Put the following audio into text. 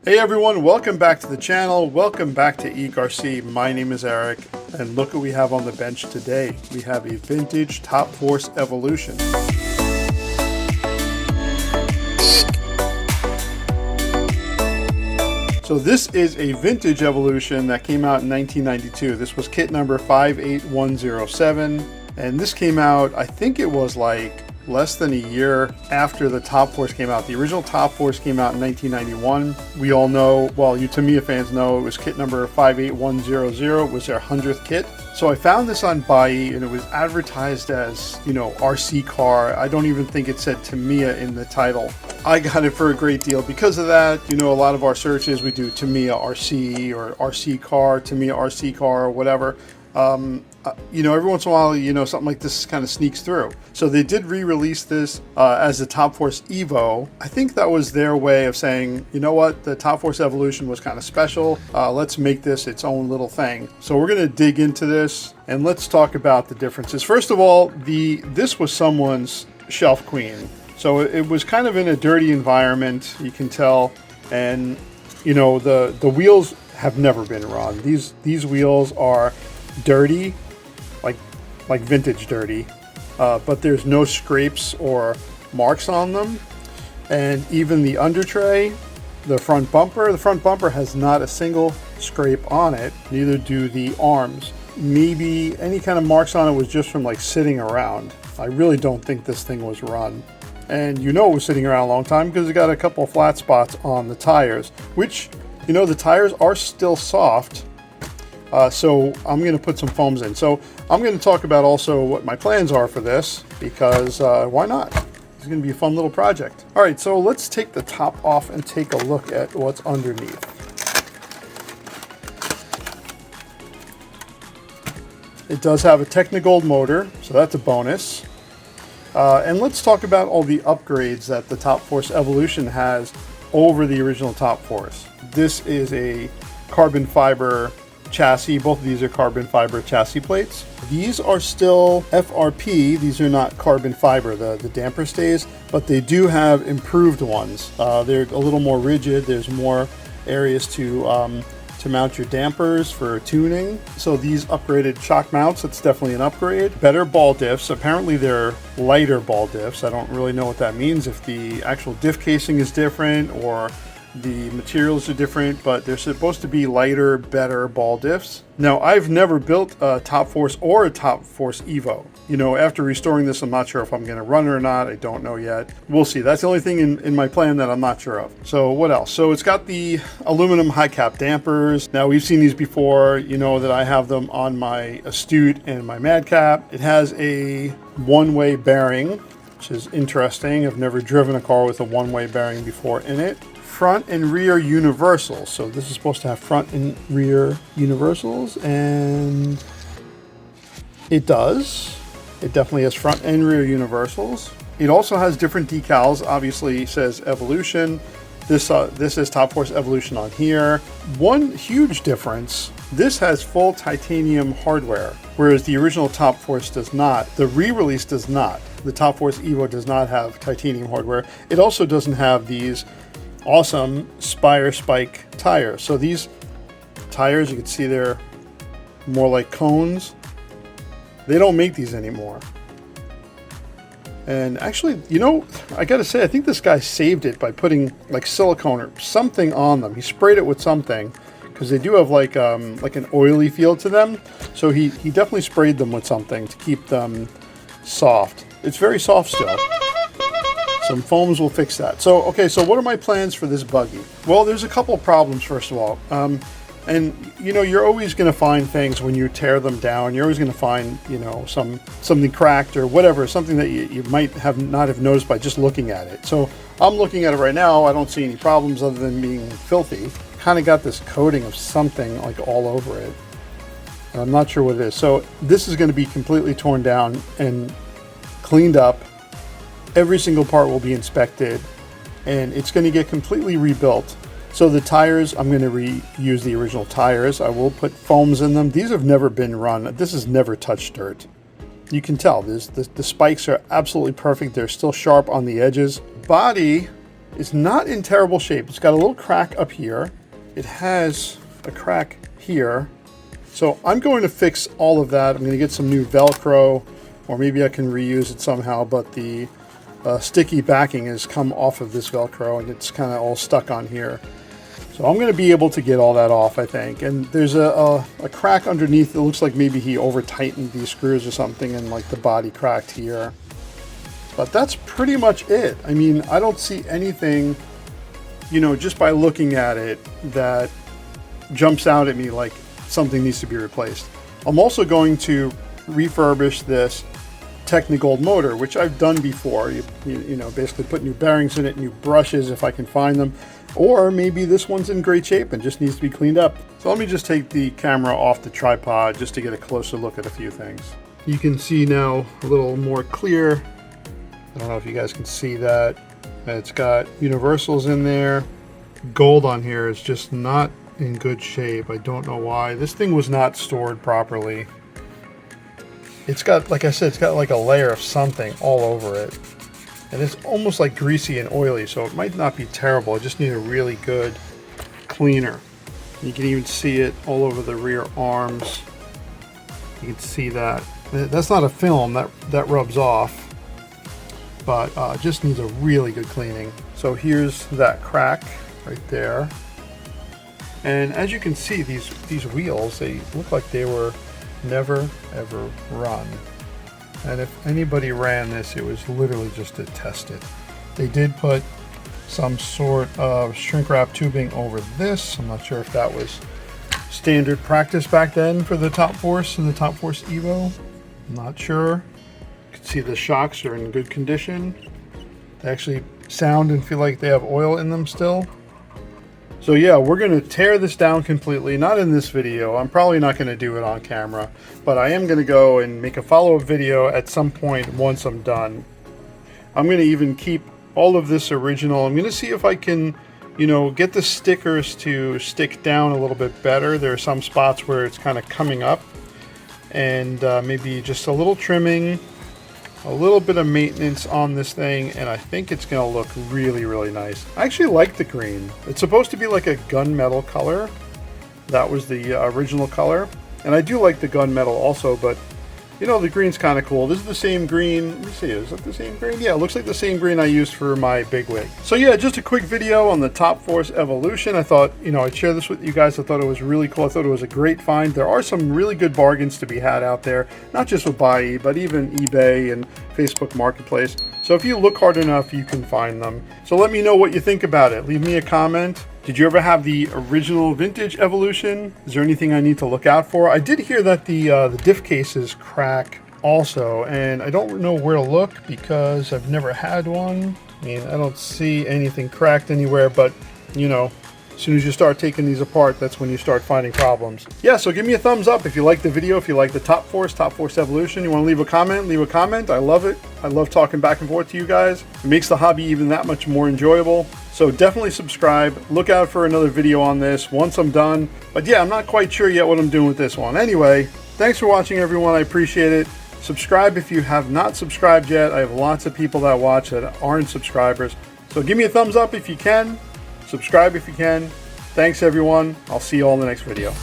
Hey everyone, welcome back to the channel. Welcome back to EEC. My name is Eric, and look what we have on the bench today. We have a vintage Top Force Evolution. So this is a vintage Evolution that came out in 1992. This was kit number 58107, and this came out, I think it was like less than a year after the Top Force came out. The original Top Force came out in 1991. We all know, well, you Tamiya fans know, it was kit number 58100. It was their 100th kit. So I found this on Buyee, and it was advertised as, you know, RC car. I don't even think it said Tamiya in the title. I got it for a great deal because of that. You know, a lot of our searches, we do Tamiya RC or RC car, Tamiya RC car, or whatever. You know, every once in a while, you know, something like this kind of sneaks through. So they did re-release this as the Top Force Evo. I think that was their way of saying, you know what, the Top Force Evolution was kind of special. Let's make this its own little thing. So we're going to dig into this and let's talk about the differences. First of all, this was someone's shelf queen. So it was kind of in a dirty environment, you can tell. And, you know, the wheels have never been run. These wheels are dirty, like vintage dirty, but there's no scrapes or marks on them. And even the under tray, the front bumper has not a single scrape on it. Neither do the arms. Maybe any kind of marks on it was just from like sitting around. I really don't think this thing was run. And you know it was sitting around a long time because it got a couple of flat spots on the tires, which, you know, the tires are still soft. So I'm going to put some foams in. So I'm going to talk about also what my plans are for this, because why not? It's going to be a fun little project. All right, so let's take the top off and take a look at what's underneath. It does have a Technigold motor, so that's a bonus. And let's talk about all the upgrades that the Top Force Evolution has over the original Top Force. This is a carbon fiber chassis. Both of these are carbon fiber chassis plates. These are still FRP. These are not carbon fiber, the damper stays, but they do have improved ones. They're a little more rigid. There's more areas to mount your dampers for tuning. So these upgraded shock mounts, it's definitely an upgrade. Better ball diffs. Apparently they're lighter ball diffs. I don't really know what that means, if the actual diff casing is different or the materials are different, but they're supposed to be lighter, better ball diffs. Now, I've never built a Top Force or a Top Force Evo. You know, after restoring this, I'm not sure if I'm going to run it or not. I don't know yet. We'll see. That's the only thing in my plan that I'm not sure of. So what else? So it's got the aluminum high cap dampers. Now, we've seen these before. You know that I have them on my Astute and my Madcap. It has a one-way bearing, which is interesting. I've never driven a car with a one-way bearing before in it. Front and rear universals. So this is supposed to have front and rear universals, and it does. It definitely has front and rear universals. It also has different decals. Obviously it says Evolution. This is Top Force Evolution on here. One huge difference, this has full titanium hardware, whereas the original Top Force does not. The re-release does not. The Top Force Evo does not have titanium hardware. It also doesn't have these awesome Spire Spike tires. So these tires, you can see they're more like cones. They don't make these anymore. And actually, you know, I gotta say, I think this guy saved it by putting like silicone or something on them. He sprayed it with something, because they do have like an oily feel to them. So he definitely sprayed them with something to keep them soft. It's very soft still. Some foams will fix that. So, okay, so what are my plans for this buggy? Well, there's a couple of problems, first of all. And, you know, you're always going to find things when you tear them down. You're always going to find, you know, something cracked or whatever, something that you might not have noticed by just looking at it. So I'm looking at it right now. I don't see any problems other than being filthy. Kind of got this coating of something like all over it. And I'm not sure what it is. So this is going to be completely torn down and cleaned up. Every single part will be inspected, and it's going to get completely rebuilt. So the tires, I'm going to reuse the original tires. I will put foams in them. These have never been run. This has never touched dirt. You can tell the spikes are absolutely perfect. They're still sharp on the edges. Body, is not in terrible shape. It's got a little crack up here. It has a crack here. So I'm going to fix all of that. I'm going to get some new Velcro, or maybe I can reuse it somehow, but the sticky backing has come off of this Velcro and it's kind of all stuck on here. So I'm going to be able to get all that off, I think. And there's a crack underneath. It looks like maybe he over tightened these screws or something and like the body cracked here. But that's pretty much it. I mean, I don't see anything, you know, just by looking at it that jumps out at me like something needs to be replaced. I'm also going to refurbish this Technigold motor, which I've done before. You know, basically put new bearings in it, new brushes if I can find them, or maybe this one's in great shape and just needs to be cleaned up. So let me just take the camera off the tripod just to get a closer look at a few things. You can see now a little more clear. I don't know if you guys can see that. It's got universals in there. Gold on here is just not in good shape. I don't know why. This thing was not stored properly. It's got, like I said, it's got like a layer of something all over it. And it's almost like greasy and oily, so it might not be terrible. I just need a really good cleaner. You can even see it all over the rear arms. You can see that. That's not a film, that rubs off. But just needs a really good cleaning. So here's that crack right there. And as you can see, these wheels, they look like they were never ever run. And if anybody ran this, it was literally just to test it. They did put some sort of shrink wrap tubing over this. I'm not sure if that was standard practice back then for the Top Force and the Top Force Evo. I'm not sure. You can see the shocks are in good condition. They actually sound and feel like they have oil in them still. So yeah, we're going to tear this down completely, not in this video. I'm probably not going to do it on camera, but I am going to go and make a follow-up video at some point once I'm done. I'm going to even keep all of this original. I'm going to see if I can, you know, get the stickers to stick down a little bit better. There are some spots where it's kind of coming up, and maybe just a little trimming, a little bit of maintenance on this thing, and I think it's going to look really, really nice. I actually like the green. It's supposed to be like a gunmetal color. That was the original color. And I do like the gunmetal also, but you know, the green's kind of cool. This is the same green. Let me see, is that the same green? Yeah, it looks like the same green I used for my big wig. So yeah, just a quick video on the Top Force Evolution. I thought, you know, I'd share this with you guys. I thought it was really cool. I thought it was a great find. There are some really good bargains to be had out there, not just with Buyee, but even eBay and Facebook Marketplace. So if you look hard enough, you can find them. So let me know what you think about it. Leave me a comment. Did you ever have the original vintage Evolution? Is there anything I need to look out for? I did hear that the diff cases crack also, and I don't know where to look because I've never had one. I mean, I don't see anything cracked anywhere, but you know, as soon as you start taking these apart, that's when you start finding problems. Yeah, so give me a thumbs up if you like the video, if you like the Top Force Evolution. You want to leave a comment, leave a comment. I love it. I love talking back and forth to you guys. It makes the hobby even that much more enjoyable. So definitely subscribe. Look out for another video on this once I'm done. But yeah, I'm not quite sure yet what I'm doing with this one. Anyway, thanks for watching, everyone. I appreciate it. Subscribe if you have not subscribed yet. I have lots of people that watch that aren't subscribers. So give me a thumbs up if you can. Subscribe if you can. Thanks, everyone. I'll see you all in the next video.